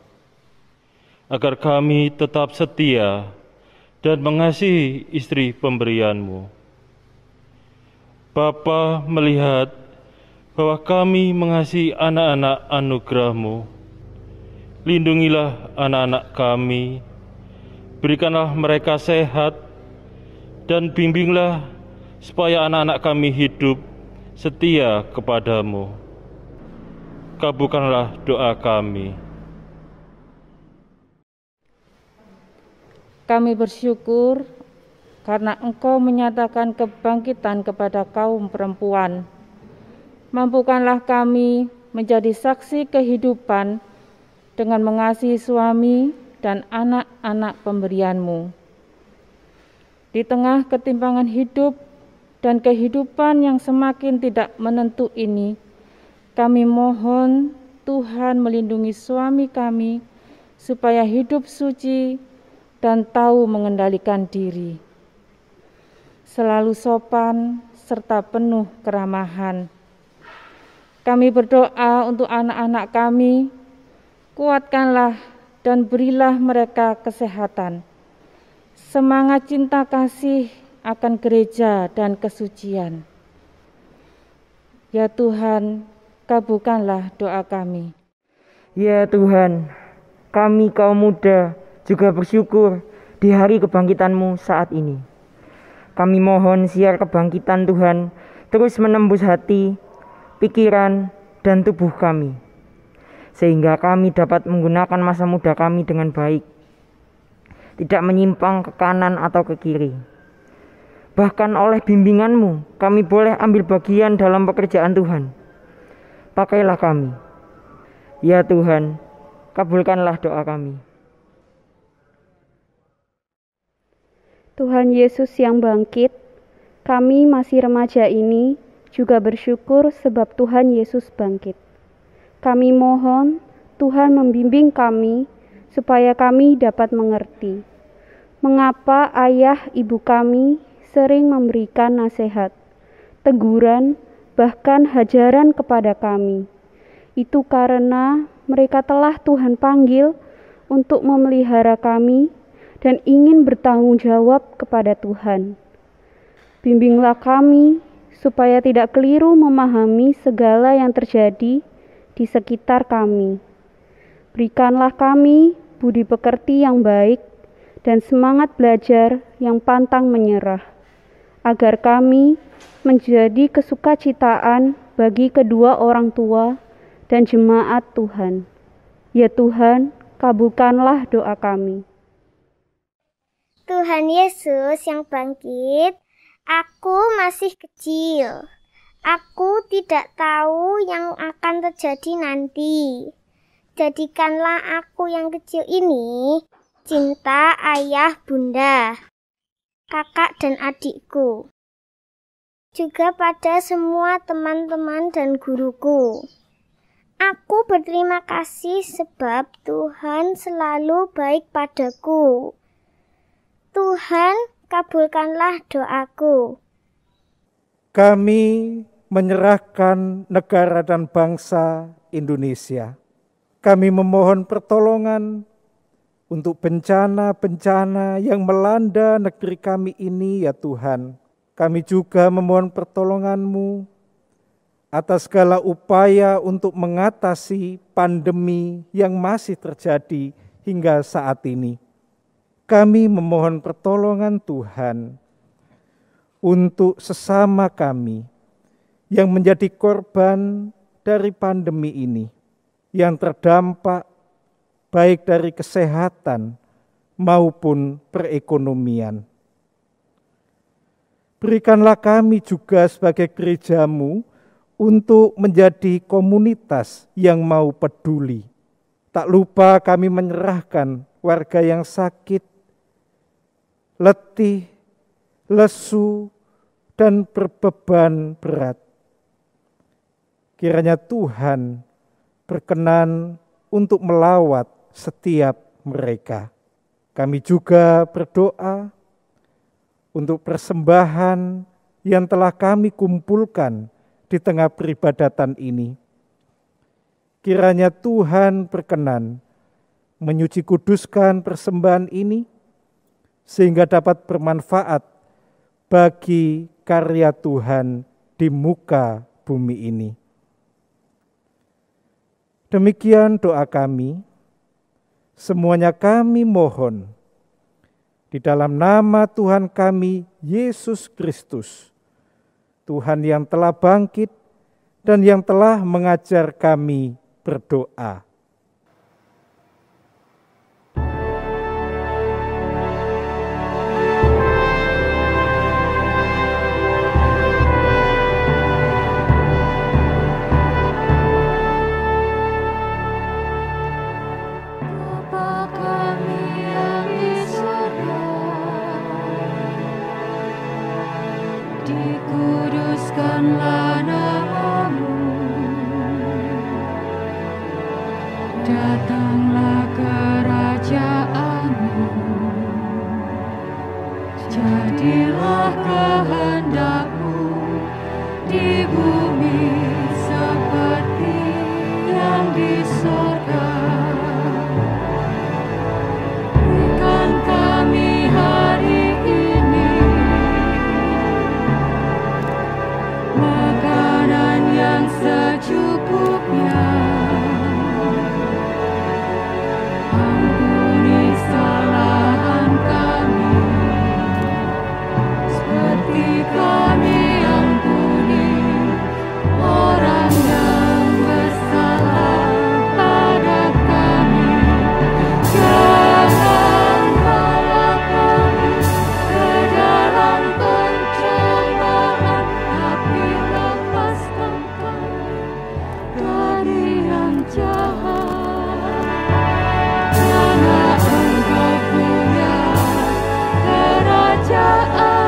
agar kami tetap setia dan mengasihi istri pemberian-Mu. Bapa melihat bahwa kami mengasihi anak-anak anugerah-Mu. Lindungilah anak-anak kami, berikanlah mereka sehat, dan bimbinglah supaya anak-anak kami hidup setia kepadamu. Kabulkanlah doa kami. Kami bersyukur karena Engkau menyatakan kebangkitan kepada kaum perempuan. Mampukanlah kami menjadi saksi kehidupan dengan mengasihi suami dan anak-anak pemberian-Mu. Di tengah ketimpangan hidup dan kehidupan yang semakin tidak menentu ini, kami mohon Tuhan melindungi suami kami supaya hidup suci dan tahu mengendalikan diri, selalu sopan serta penuh keramahan. Kami berdoa untuk anak-anak kami, kuatkanlah dan berilah mereka kesehatan, semangat cinta kasih akan gereja dan kesucian. Ya Tuhan, kabulkanlah doa kami. Ya Tuhan, kami kaum muda juga bersyukur di hari kebangkitan-Mu saat ini. Kami mohon siar kebangkitan Tuhan terus menembus hati, pikiran, dan tubuh kami, sehingga kami dapat menggunakan masa muda kami dengan baik, tidak menyimpang ke kanan atau ke kiri. Bahkan oleh bimbingan-Mu, kami boleh ambil bagian dalam pekerjaan Tuhan. Pakailah kami. Ya Tuhan, kabulkanlah doa kami. Tuhan Yesus yang bangkit, kami masih remaja ini juga bersyukur sebab Tuhan Yesus bangkit. Kami mohon Tuhan membimbing kami supaya kami dapat mengerti mengapa ayah ibu kami sering memberikan nasihat, teguran, bahkan hajaran kepada kami. Itu karena mereka telah Tuhan panggil untuk memelihara kami dan ingin bertanggung jawab kepada Tuhan. Bimbinglah kami supaya tidak keliru memahami segala yang terjadi di sekitar kami. Berikanlah kami budi pekerti yang baik dan semangat belajar yang pantang menyerah, agar kami menjadi kesukacitaan bagi kedua orang tua dan jemaat Tuhan. Ya Tuhan, kabulkanlah doa kami. Tuhan Yesus yang bangkit, aku masih kecil. Aku tidak tahu yang akan terjadi nanti. Jadikanlah aku yang kecil ini cinta ayah, bunda, kakak dan adikku. Juga pada semua teman-teman dan guruku. Aku berterima kasih sebab Tuhan selalu baik padaku. Tuhan, kabulkanlah doaku. Kami menyerahkan negara dan bangsa Indonesia. Kami memohon pertolongan untuk bencana-bencana yang melanda negeri kami ini, ya Tuhan. Kami juga memohon pertolongan-Mu atas segala upaya untuk mengatasi pandemi yang masih terjadi hingga saat ini. Kami memohon pertolongan Tuhan untuk sesama kami yang menjadi korban dari pandemi ini, yang terdampak baik dari kesehatan maupun perekonomian. Berikanlah kami juga sebagai gereja-Mu untuk menjadi komunitas yang mau peduli. Tak lupa kami menyerahkan warga yang sakit, letih, lesu, dan berbeban berat. Kiranya Tuhan berkenan untuk melawat setiap mereka. Kami juga berdoa untuk persembahan yang telah kami kumpulkan di tengah peribadatan ini. Kiranya Tuhan berkenan menyuci kuduskan persembahan ini sehingga dapat bermanfaat bagi karya Tuhan di muka bumi ini. Demikian doa kami. Semuanya kami mohon di dalam nama Tuhan kami Yesus Kristus, Tuhan yang telah bangkit dan yang telah mengajar kami berdoa. Dikuduskanlah nama-Mu, datanglah kerajaan-Mu, jadilah kehendak-Mu di bumi seperti yang di sorga. Berikan kami hari ini makanan yang secukupnya. Ampuni kesalahan kami, seperti kami ampuni orang yang bersalah pada kami. Jangan bawa kami ke dalam pencobaan, tapi lepaskan kami dari yang jahat. Karena Engkau punya kerajaan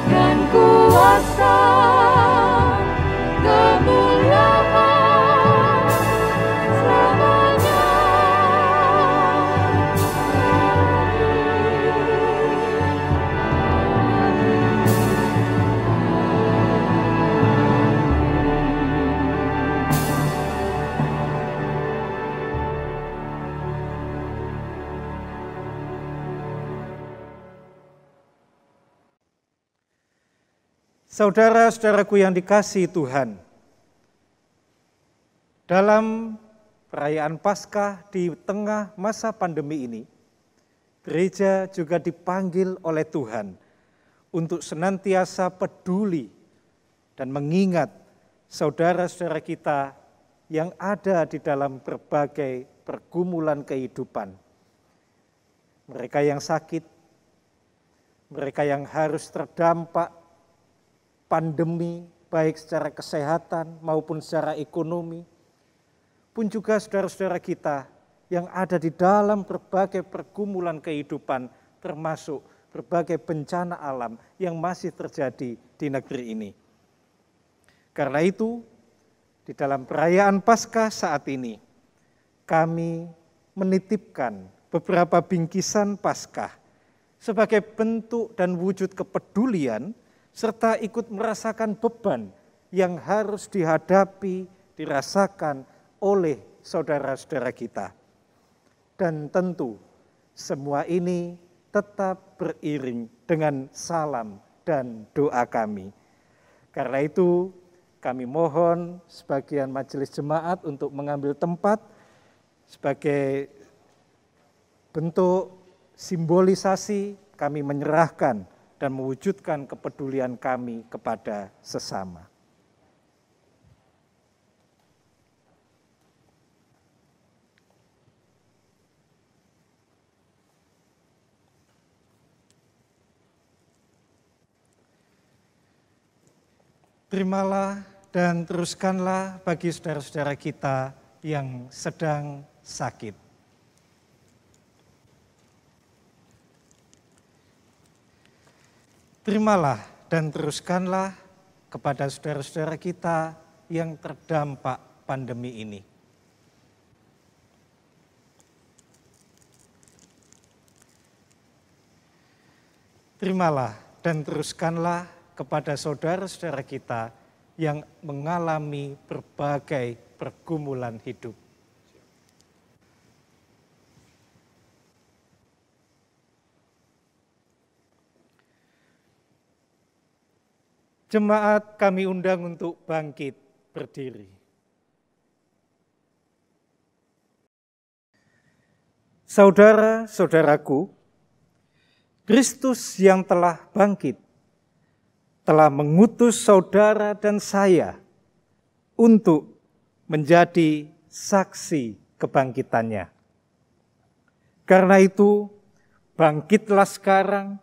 dan kuasa, kemuliaan selamanya. Saudara-saudaraku yang dikasihi Tuhan, dalam perayaan Paskah di tengah masa pandemi ini, gereja juga dipanggil oleh Tuhan untuk senantiasa peduli dan mengingat saudara-saudara kita yang ada di dalam berbagai pergumulan kehidupan. Mereka yang sakit, mereka yang harus terdampak pandemi baik secara kesehatan maupun secara ekonomi, pun juga saudara-saudara kita yang ada di dalam berbagai pergumulan kehidupan, termasuk berbagai bencana alam yang masih terjadi di negeri ini. Karena itu, di dalam perayaan Paskah saat ini, kami menitipkan beberapa bingkisan Paskah sebagai bentuk dan wujud kepedulian serta ikut merasakan beban yang harus dihadapi, dirasakan oleh saudara-saudara kita. Dan tentu semua ini tetap beriring dengan salam dan doa kami. Karena itu kami mohon sebagian majelis jemaat untuk mengambil tempat sebagai bentuk simbolisasi kami menyerahkan dan mewujudkan kepedulian kami kepada sesama. Terimalah dan teruskanlah bagi saudara-saudara kita yang sedang sakit. Terimalah dan teruskanlah kepada saudara-saudara kita yang terdampak pandemi ini. Terimalah dan teruskanlah kepada saudara-saudara kita yang mengalami berbagai pergumulan hidup. Jemaat kami undang untuk bangkit berdiri. Saudara-saudaraku, Kristus yang telah bangkit telah mengutus saudara dan saya untuk menjadi saksi kebangkitannya. Karena itu, bangkitlah sekarang,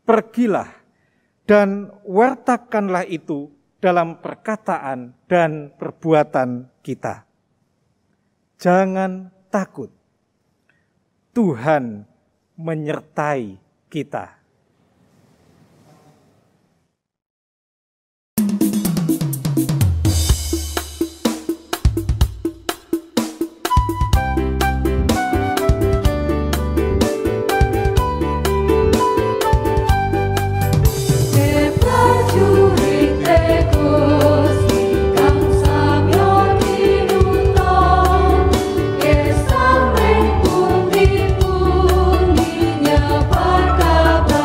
pergilah dan wartakanlah itu dalam perkataan dan perbuatan kita. Jangan takut, Tuhan menyertai kita. Kabar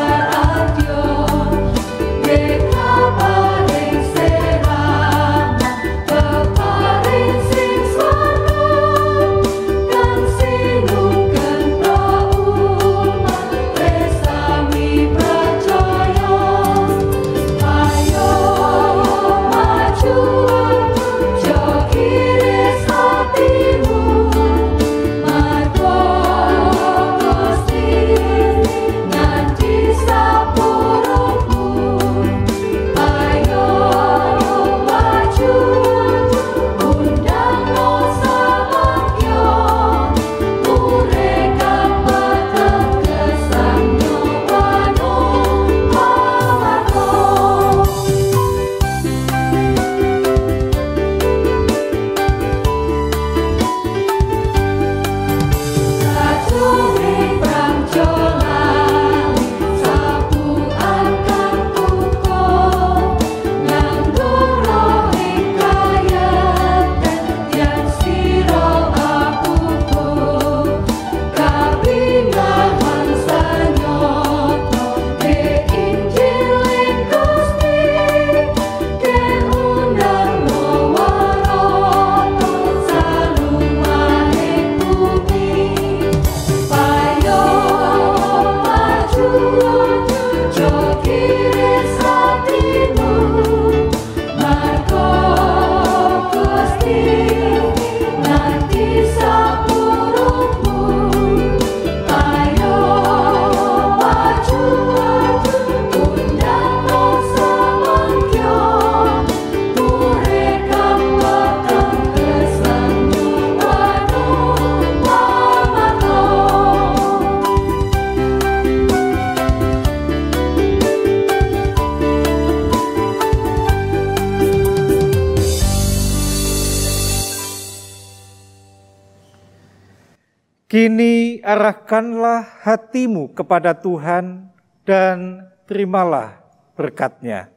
Kini arahkanlah hatimu kepada Tuhan dan terimalah berkat-Nya.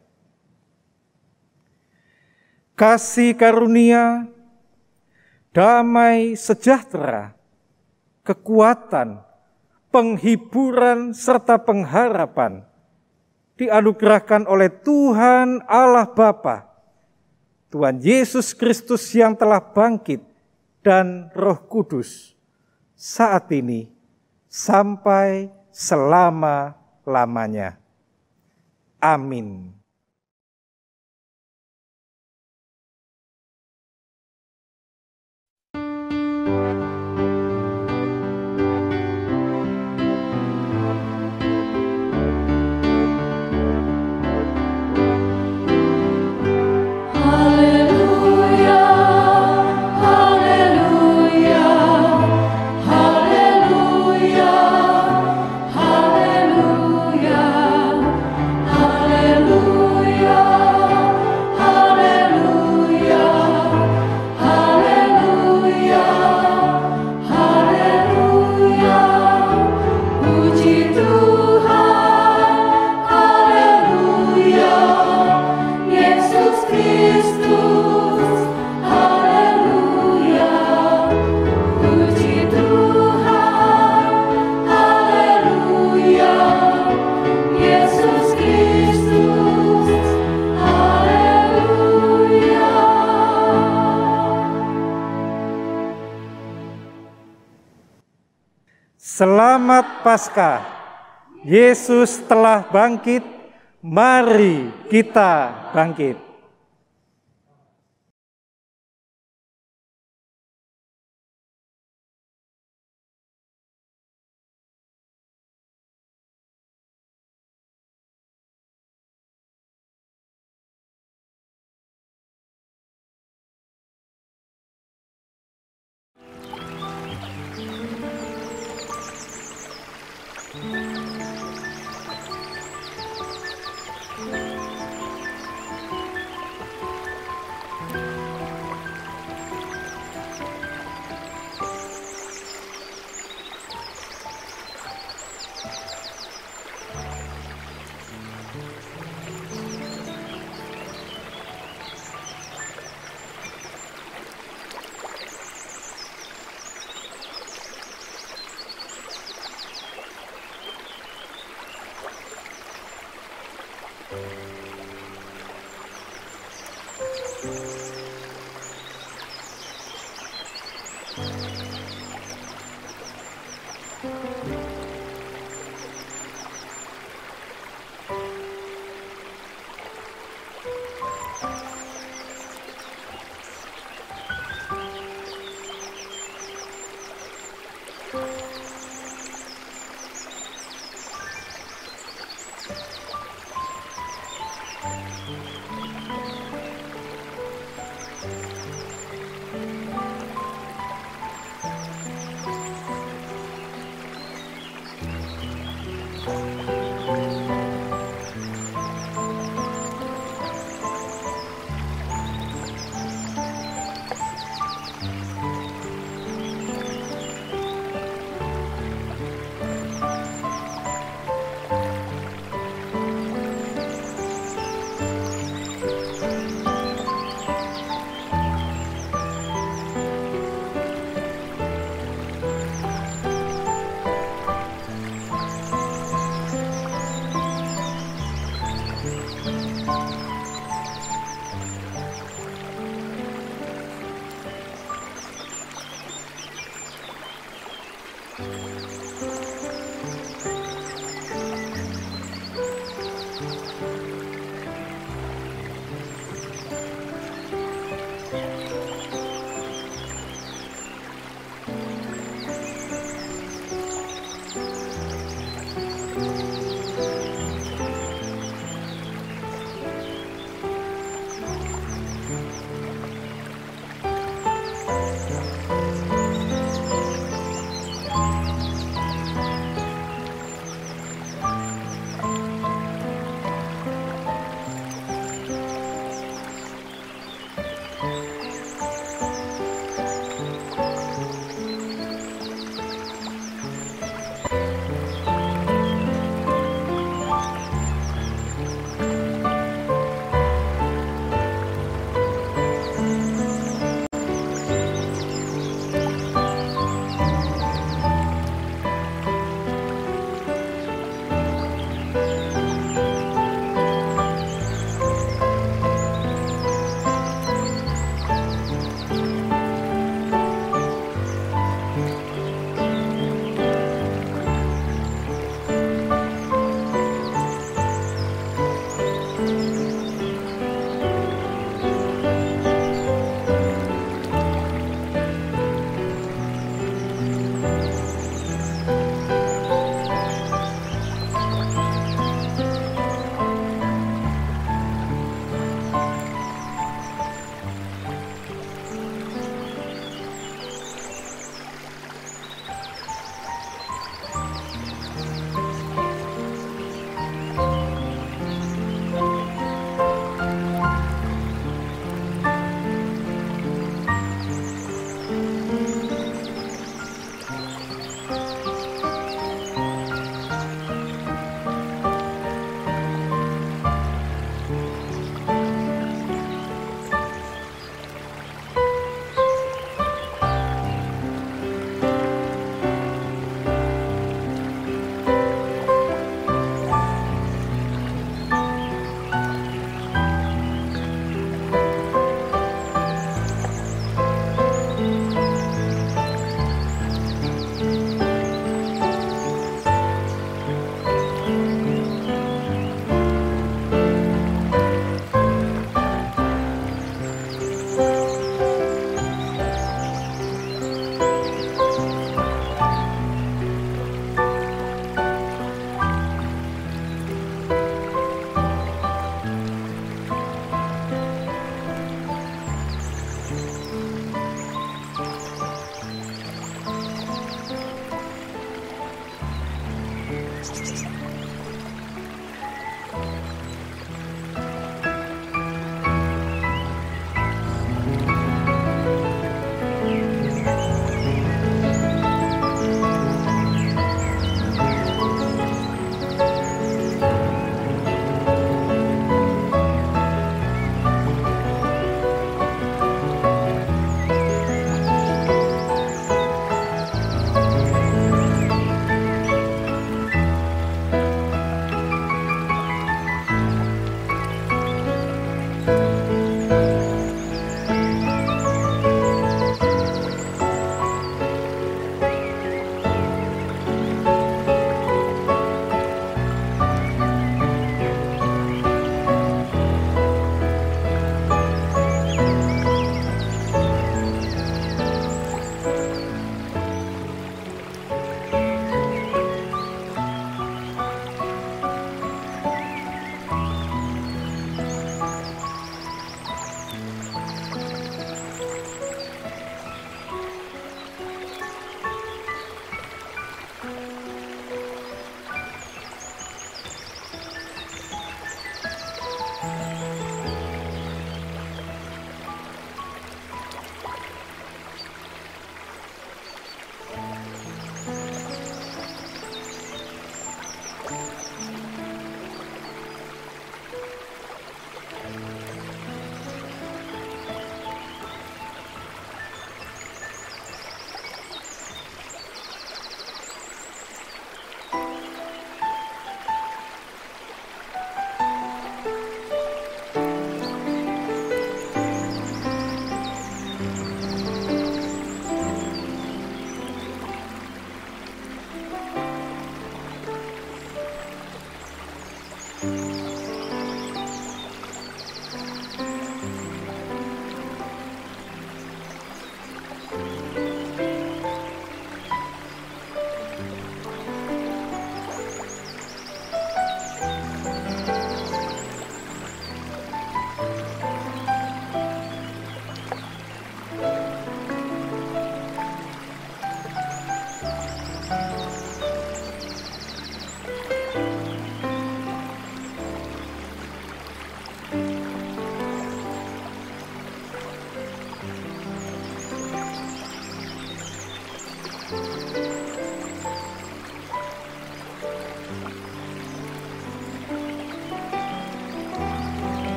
Kasih karunia, damai sejahtera, kekuatan, penghiburan, serta pengharapan dianugerahkan oleh Tuhan Allah Bapa, Tuhan Yesus Kristus yang telah bangkit, dan Roh Kudus, saat ini sampai selama-lamanya. Amin. Selamat Paskah, Yesus telah bangkit, mari kita bangkit.